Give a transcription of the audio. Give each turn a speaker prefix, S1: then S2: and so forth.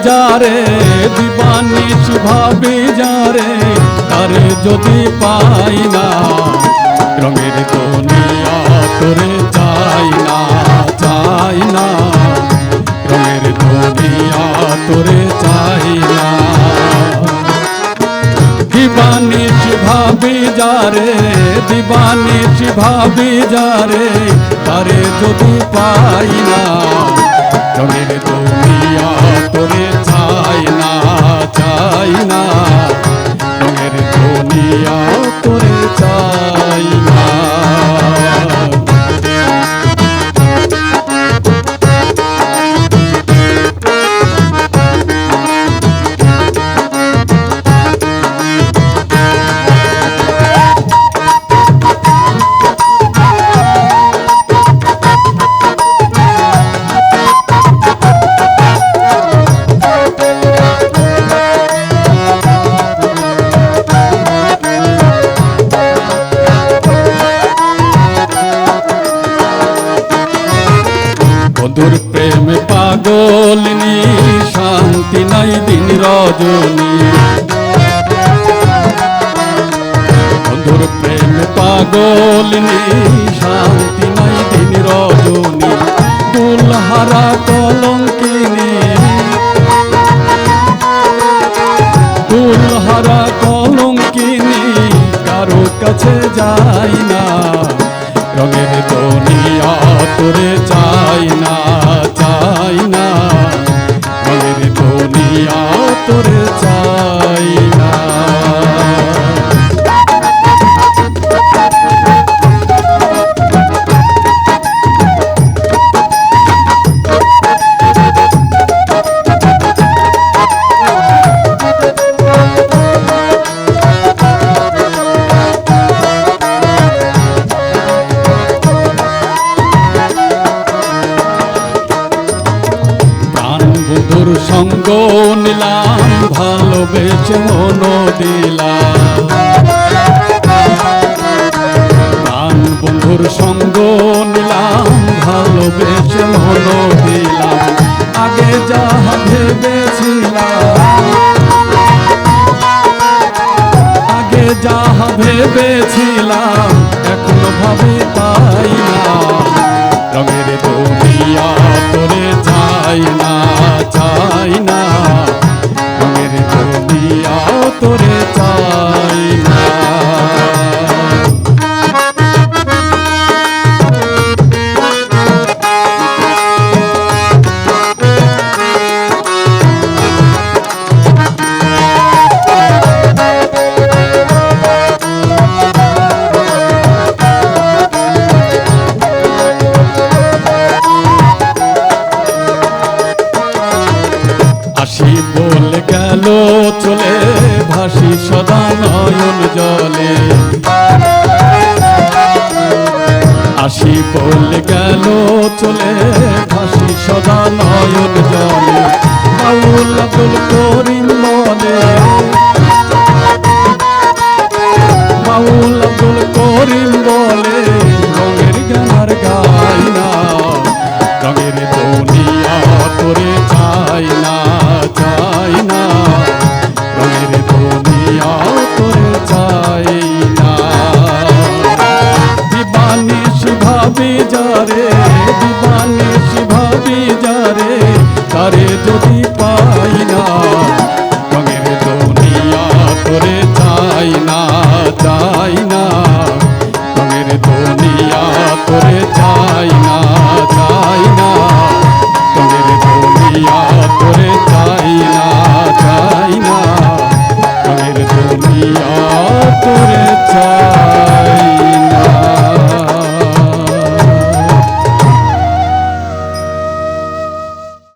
S1: যারে দিবানিশ ভাবি যারে তারে যদি পাই না রঙের দুনিয়া তোরে চাই না চাই না রঙের দুনিয়া তোরে চাই না দিবানিশ ভাবি যারে দিবানিশ ভাবি যারে তারে যদি পাই না রঙের দুনিয়া তোরে চাই না চাই না রঙের দুনিয়া তোরে চাই না বন্ধুর প্রেমে পাগলিনী শান্তি নাই দিন রজনী বন্ধুর প্রেমে পাগলিনী শান্তি নাই দিন রজনী দুলহারা কলঙ্কিনী দুলহারা কলঙ্কিনী কারো কাছে যাই না রঙের দুনিয়া তোরে চাই না চাই না রঙের দুনিয়া তোরে চাই না বন্ধুর সঙ্গ নিলাম ভালোবেসে মন দিলাম প্রাণ বন্ধুর সঙ্গ নিলাম ভালোবেসে মন দিলাম আগে যাহা ভেবেছিলাম আগে যাহা ভেবেছিলাম এখনো ভাবি পাই না রঙের দুনিয়া তোরে চাই না চাই না রঙের দুনিয়া তোরে চাই না আসি বলে গেল চলে ভাসি সদা নয়ন জলে আসি বলে গেল চলে ভাসি সদা নয়ন জলে বাউল আব্দুল করিম বলে